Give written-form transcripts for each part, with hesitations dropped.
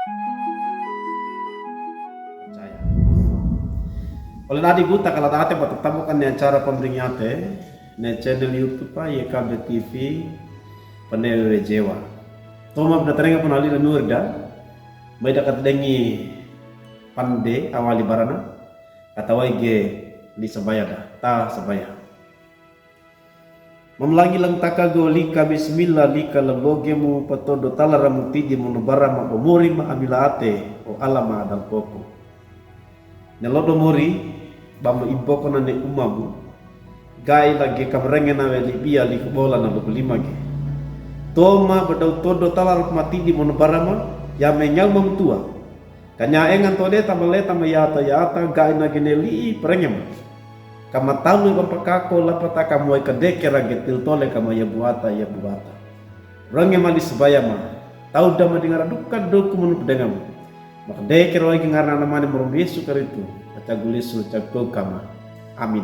Percaya. Oleh nadi guta kalau tate bertemu di acara pemberingate di channel YouTube YKB TV Penewe Jewa. Toma berdatangnya pun alih nurda, mai dakat dengi pande awali barana, kata waige di sebayada, ta sebaya. Memlangi lang takago lika bismillah lika lelogemu patodo talaramu tidi munubara ma omori ma amilate o alama dal koko. Nelodo mori bama iboko na ne umabu gai lagi kamrengen na weli bia li bola na lugu lima ge. Toma badau todo talar mati di munubara ma ya menyal mamtua. Kanya engan tode tamaleta ma yata gai na geneli perengem. Kama talu pampakako lapata kamu kadeke ragetil tole kama ya buata. Range mali sebaya ma. Tau dama dengar duka doku menu pedengam. Maka deke lagi ngarana namane merombesu karitu. Aca gulisu cakko kama. Amin.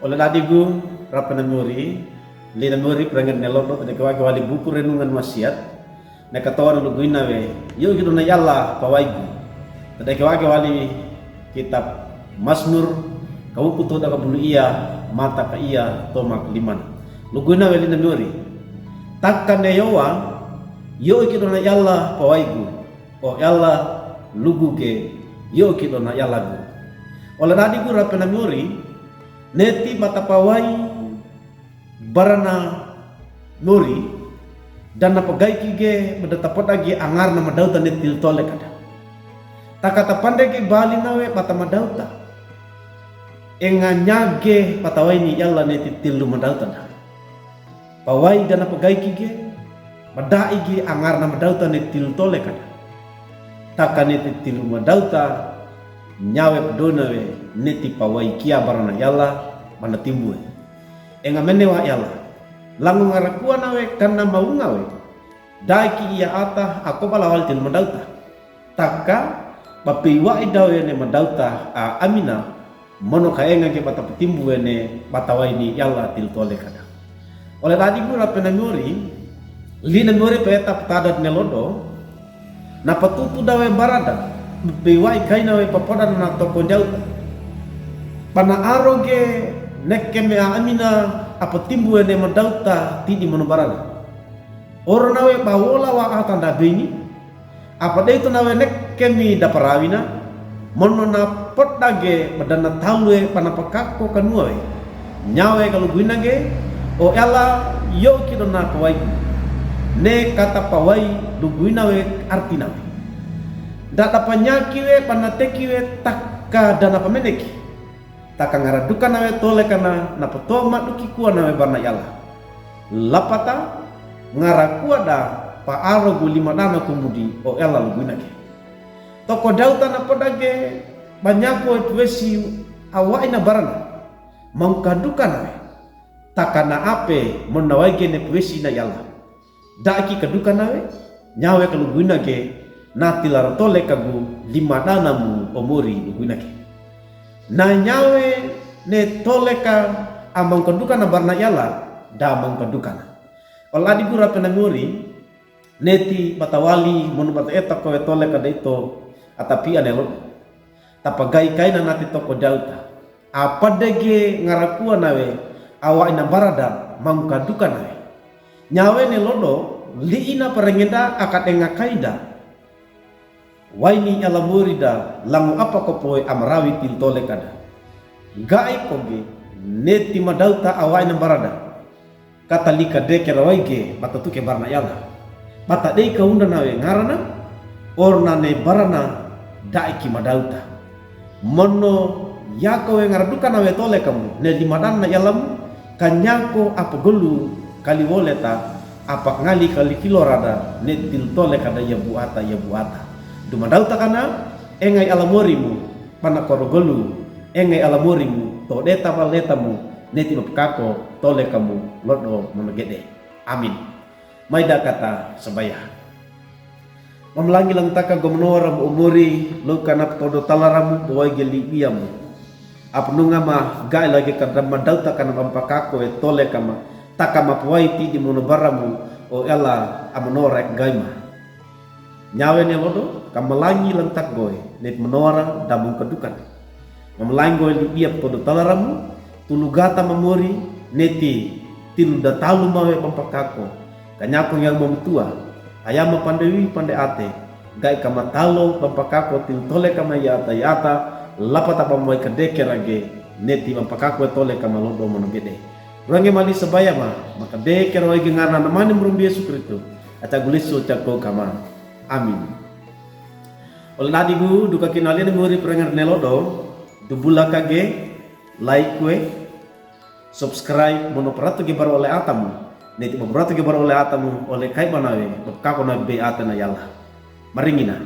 Oleh ladigu rapana muri lina muri perangan nelodo tadi kawaki wali buku renungan wasiat. Neka tawana luguina we. Yo gitu na yalla pawaigu. Tadi kawaki wali kitab Mazmur kau kuto da kabulu iya mata ka iya toma keliman luguna weli na nuri takkan ne yowa yo ikito na yalla pawaigu o yalla lugu ke yo ikito na yalla gu ola nadi gu rapena nuri neti mata pawai barana nuri dan napagai kige mendatapot lagi angar na madauta netil tole kada takata pandai bali nawe mata madauta enga nyage patawai ni yalla ne titilu madauta da pawai dana pagai kige madai gi angar na madauta ne til tole kada takane titilu madauta nyawe pedona we neti pawai kia barana yalla mana timbue enga menewa yalla langu ngarakua nawe kana maunga we daiki iya ata ako palawal til madauta taka bapiwa idaw ne madauta a amina mono kaenga ke bata petimbu ne batawai ni yalla til tole kada oleh tadi gua pena nyori lina nyori peta petadat nelodo na patutu dawe barada bapiwa ikaina we papoda na toko jauta pana aroge nekke me a amina apa timbu ne madauta tidi mono barada oro nawe bawola wa atanda beni apa deh itu nawe nek kemi daparawina mono na potdage badana tawe panapakako kanue nyawe kalau guinage o yalla yo kido na pawai ne kata pawai du guinawe arti nawe data panyaki we panateki we takka dana pameneki takka ngaraduka nawe tole kana na poto maduki kuwa nawe barna yalla lapata ngarakua da pa aro gulima dana kumudi o ela lugunake toko dauta na podage banyako tuwesi awaina barana mangkadukan takana ape monawai gene tuwesi na yalla daki kadukan nawe nyawe kalugunake natilar tole kagu lima dana mu omori lugunake na nyawe ne tole ka amang kadukan na barna yalla da mangkadukan oladi gura penanguri neti batawali monu bata eta ko tole kada ito atapi anelo tapagai kaina nati toko dauta apa dege ngarakua nawe awa ina barada mangkaduka nawe nyawe ne lodo liina parengenda akat enga kaida waini alamurida langu apa ko poe amrawi til tole kada gai koge neti madauta awa ina barada kata lika deke rawaige batatuke barna yalla bata dei kaunda nawe ngarana orna ne barana daiki madauta mono yako we ngaraduka nawe tole kamu ne limadanna yalam kanyako apa golu kali woleta apa ngali kali kilorada ne til tole kada ya buata du madauta kana engai alamorimu pana korogolu engai alamorimu to deta baletamu ne ti kako tole kamu lodo monogede amin. Maida kata sebaya mamlangi lang taka gomnora umuri lukanap todo talaramu boy geli biamu apnunga ma gai lagi kadam madauta kana mampakako e tole kama taka mapuai ti di monobaramu o ela amonorek gaima nyawe ne lodo kamalangi lentak goy net menora damung kedukan mamalangi goy li iya podo talaramu tulugata memori neti tilu da talu mawe pampakako kanyako yang memutua ayama pandewi pande ate gai kama talo pampakako tilu tole kama yata yata lapata pamwai kedeke rage neti pampakako tole kama lodo monogede range mali sebaya maka deke roy gengana namani mrumbi Yesu Kristo ata guliso cako kama amin oleh nadigu duka kinalian nguri perengar nelodo dubula kage like kue subscribe monoperatu gibar oleh atamu neti monoperatu gibar oleh atamu oleh kai manawe kako na be atana yalla maringina